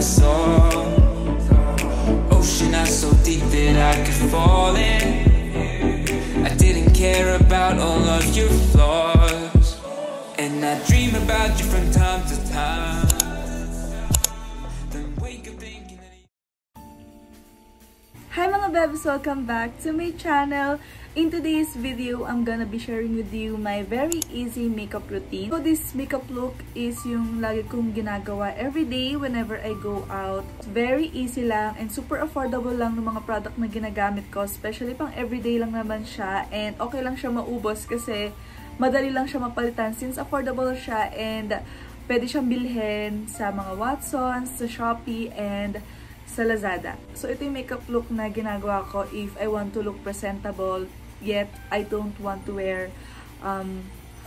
saw. Ocean not so deep that I could fall in. I didn't care about all of your flaws, and I dream about you from time to time. Then wake up thinking that... Hi mga bebs! Welcome back to my channel. In today's video, I'm gonna be sharing with you my very easy makeup routine. So this makeup look is yung lagi kong ginagawa everyday whenever I go out. It's very easy lang and super affordable lang ng mga product na ginagamit ko. Especially pang everyday lang naman siya and okay lang siya maubos kasi madali lang siya mapalitan since affordable siya and pwede siyang bilhin sa mga Watsons, sa Shopee, and sa Lazada. So ito yung makeup look na ginagawa ko if I want to look presentable yet I don't want to wear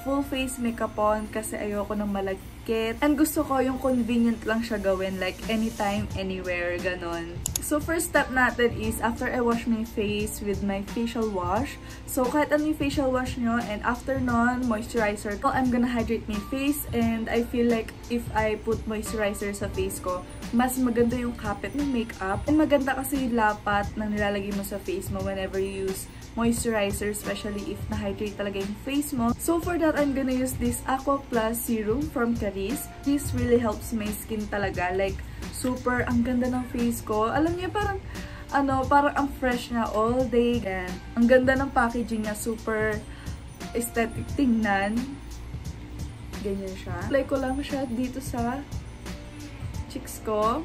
full face makeup on kasi ayoko ng malagkit. And gusto ko yung convenient lang siya gawin, like anytime, anywhere, ganon. So first step natin is after I wash my face with my facial wash. So kahit ano yung facial wash nyo, and after nun, moisturizer. So I'm gonna hydrate my face and I feel like if I put moisturizer sa face ko, mas maganda yung kapit ng makeup. And maganda kasi yung lapat na nilalagay mo sa face mo whenever you use moisturizer, especially if na-hydrate talaga yung face mo. So for that, I'm gonna use this AQUA Serum from Caris. This really helps my skin talaga. Like, super, ang ganda ng face ko. Alam niyo, parang ang fresh niya all day. And ang ganda ng packaging niya, super aesthetic tingnan. Ganyan siya. Apply ko lang siya dito sa cheeks ko.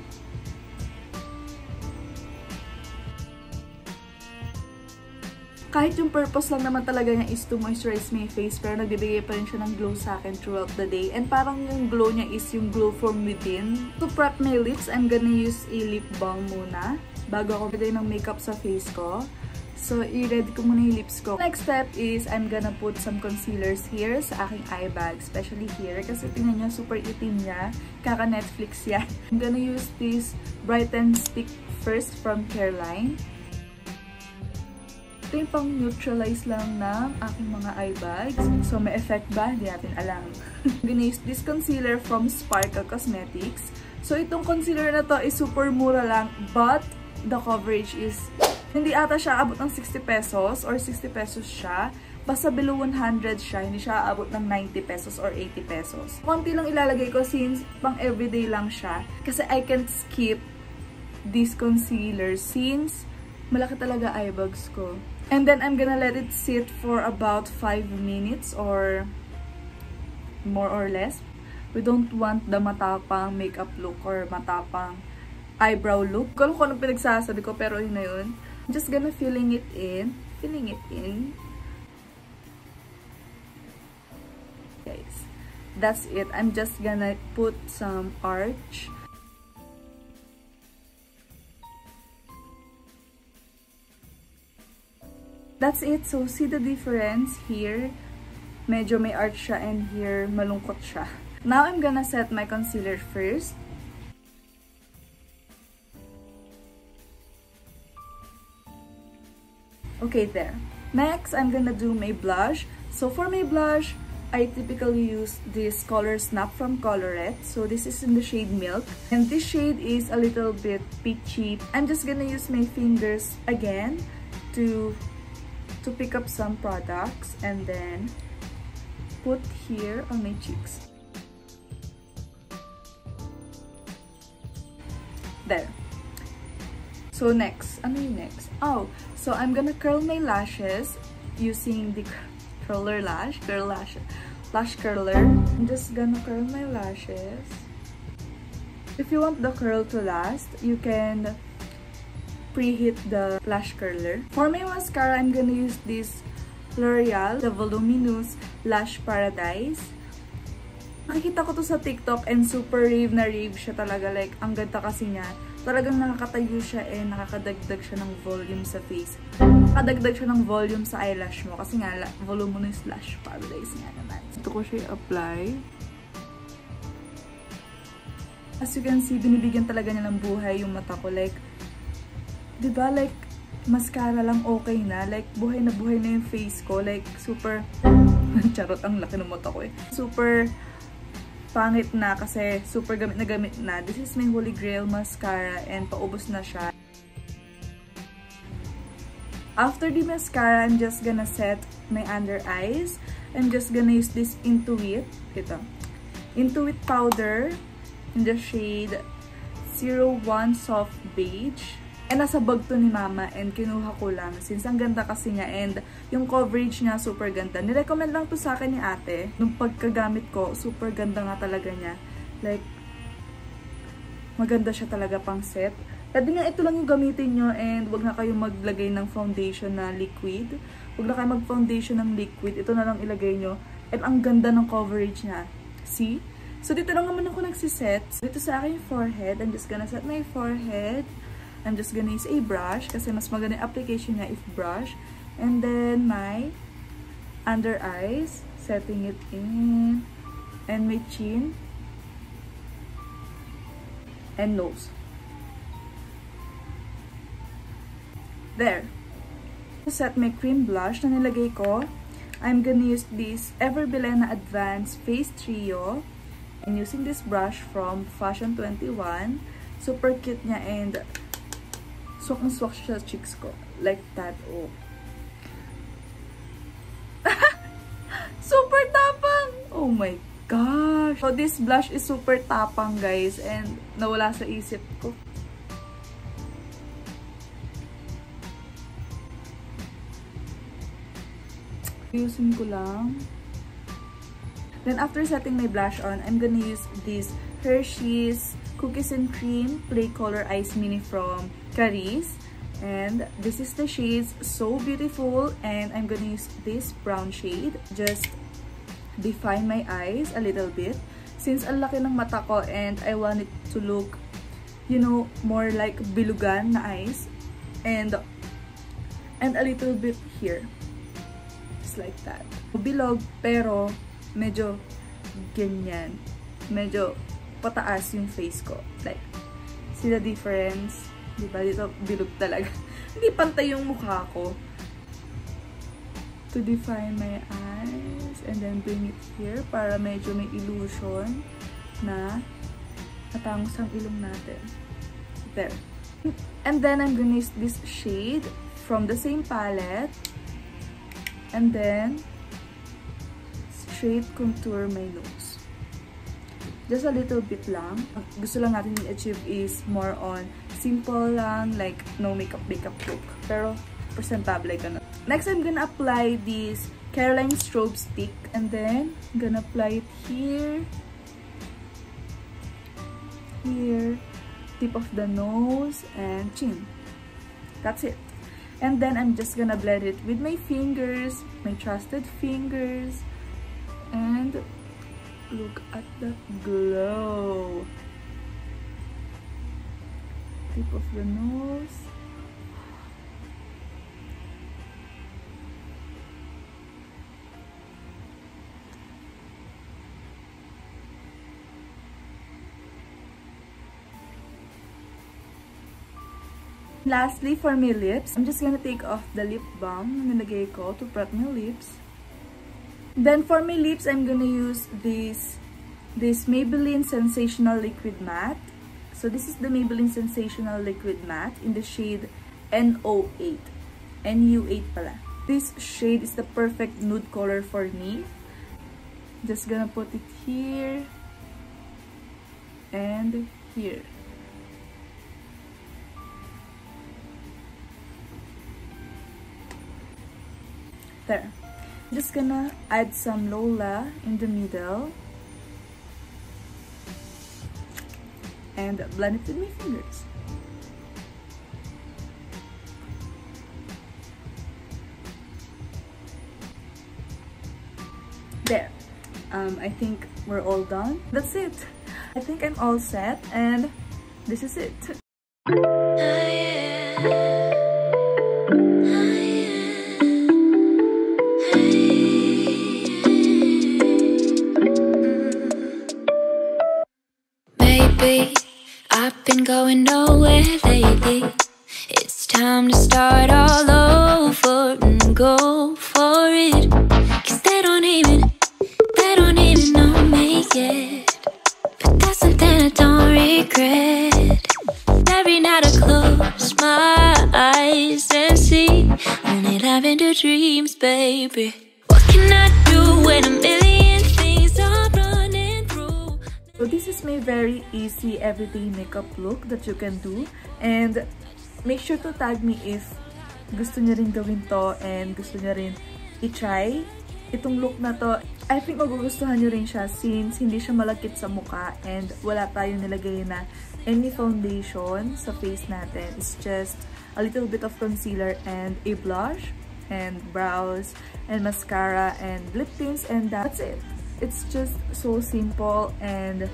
Kahit yung purpose lang naman talaga niya is to moisturize my face, pero nagbibigay pa rin siya ng glow sa akin throughout the day. And parang yung glow niya is yung glow from within. To prep my lips, I'm gonna use a lip balm muna bago ako pwede ng makeup sa face ko. So, i-ready ko muna yung lips ko. Next step is, I'm gonna put some concealers here sa aking eye bag, especially here. Kasi tingnan niya, super itim niya. Kaka-Netflix yan. I'm gonna use this Brighten Stick first from Careline. Ito yung pang neutralize lang ng aking mga eye bags. So, may effect ba? Hindi natin alam. I'm gonna use this concealer from Sparkle Cosmetics. So, itong concealer na to is super mura lang, but the coverage is hindi ata siya abot ng 60 pesos or 60 pesos siya. Basta below 100 siya. Hindi siya abot ng 90 pesos or 80 pesos. Konti lang ilalagay ko since pang everyday lang siya. Kasi I can't skip this concealer since malaki talaga eye bags ko. And then I'm gonna let it sit for about 5 minutes or more or less. We don't want the matapang makeup look or matapang eyebrow look. Kung anong pinagsasabi ko, pero yun na yun. I'm just gonna filling it in. Guys, that's it. I'm just gonna put some arch. That's it. So, see the difference here? Medyo may arch siya and here malungkot siya. Now, I'm gonna set my concealer first. Okay, there. Next, I'm gonna do my blush. So, for my blush, I typically use this color Snap from Colorette. So, this is in the shade Milk. And this shade is a little bit peachy. I'm just gonna use my fingers again to pick up some products and then put here on my cheeks. There. So next, ano yung next? Oh, so I'm gonna curl my lashes using the lash curler. I'm just gonna curl my lashes. If you want the curl to last, you can preheat the lash curler. For my mascara, I'm gonna use this L'Oreal, the Voluminous Lash Paradise. Nakikita ko to sa TikTok and super rave na rave siya talaga. Like, ang ganda kasi niya. Talagang nakakatayo siya and nakakadagdag siya ng volume sa face. Nakakadagdag siya ng volume sa eyelash mo. Kasi nga, Voluminous Lash Paradise nga naman. Ito ko siya i-apply. As you can see, binibigyan talaga niya ng buhay yung mata ko. Like, diba, like, mascara lang okay na. Like, buhay na yung face ko. Like, super, charot, ang laki ng mata ko eh. Super pangit na kasi super gamit na. This is my Holy Grail mascara and paubos na siya. After the mascara, I'm just gonna set my under eyes. I'm just gonna use this Intuit. Ito. Intuit powder in the shade 01 Soft Beige. And nasa bag to ni Mama and kinuha ko lang since ang ganda kasi niya and yung coverage niya super ganda. Nirecommend lang to sa akin ni ate. Nung pagkagamit ko, super ganda nga talaga niya. Like, maganda siya talaga pang set. Pwede nga ito lang yung gamitin nyo and wag na kayong maglagay ng foundation na liquid. Wag na kayong mag-foundation ng liquid. Ito na lang ilagay nyo. And ang ganda ng coverage niya. See? So, dito lang naman ako nagsiset. Dito sa aking forehead, I'm just gonna set my forehead. I'm just gonna use a brush kasi mas maganda yung application niya if brush. And then my under eyes, setting it in. And my chin. And nose. There. To set my cream blush na nilagay ko, I'm gonna use this Everbilena Advanced Face Trio. And using this brush from Fashion 21. Super cute niya and swak na swak siya sa cheeks ko. Like that. Oh. Super tapang! Oh my gosh! So, this blush is super tapang, guys. And nawala sa isip ko. Using ko lang. Then, after setting my blush on, I'm gonna use this HERSHEYS Cookies and Cream Play Color Ice Mini from Caris. And this is the shades So Beautiful. And I'm gonna use this brown shade. Just define my eyes a little bit. Since ang laki ng mata ko and I want it to look, you know, more like bilugan na eyes. And a little bit here. Just like that. Bilog pero medyo ganyan. Medyo pataas yung face ko. Like, see the difference? Diba? Dito, bilog talaga. Hindi pantay yung mukha ko. To define my eyes. And then bring it here para medyo may illusion na natangos ang ilong natin. There. And then, I'm gonna use this shade from the same palette. And then, straight contour my nose. Just a little bit lang. Gusto lang natin i-achieve is more on simple lang, like no makeup look. Pero presentable ka na. Next, I'm gonna apply this Caroline Strobe Stick. And then, I'm gonna apply it here. Here. Tip of the nose and chin. That's it. And then, I'm just gonna blend it with my fingers, my trusted fingers. And look at the glow. Tip of the nose. Lastly, for my lips, I'm just gonna take off the lip balm na nilagay ko to prep my lips. Then for my lips, I'm gonna use this Maybelline Sensational Liquid Matte. So this is the Maybelline Sensational Liquid Matte in the shade NO8. NU8 pala. This shade is the perfect nude color for me. Just gonna put it here and here. There. Just gonna add some Lola in the middle and blend it with my fingers. There. I think we're all done. That's it. I think I'm all set and this is it. I've been going nowhere lately. It's time to start all over and go for it. 'Cause they don't even know me yet. I don't regret. Every night I close my eyes and see only lavender dreams, baby. What can I do when a million things are running through? So this is my very easy everyday makeup look that you can do, and make sure to tag me if gusto niyo rin gawin to and gusto niyo rin i-try itong look na to. I think magugustuhan nyo rin siya since hindi siya malagkit sa mukha and wala tayong nilagay na any foundation sa face natin. It's just a little bit of concealer and a blush and brows and mascara and lip tints, and that's it. It's just so simple and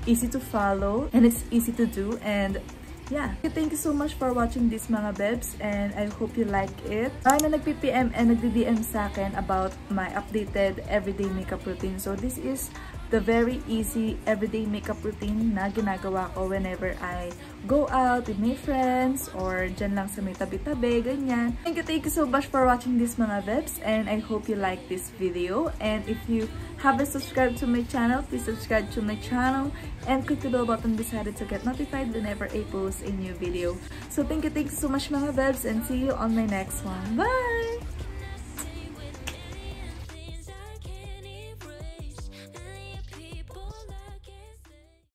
easy to follow and it's easy to do. And yeah, thank you so much for watching this mga bebs, and I hope you like it. Marami na nagpi-PM and nagdi-DM sa akin about my updated everyday makeup routine. So this is the very easy everyday makeup routine na ginagawa ko whenever I go out with my friends or dyan lang sa may tabi-tabi, ganyan. Thank you so much for watching this mga bebs, and I hope you like this video. And if you haven't subscribed to my channel, please subscribe to my channel and click the bell button beside it to get notified whenever I post a new video. So thank you so much mga bebs, and see you on my next one. Bye!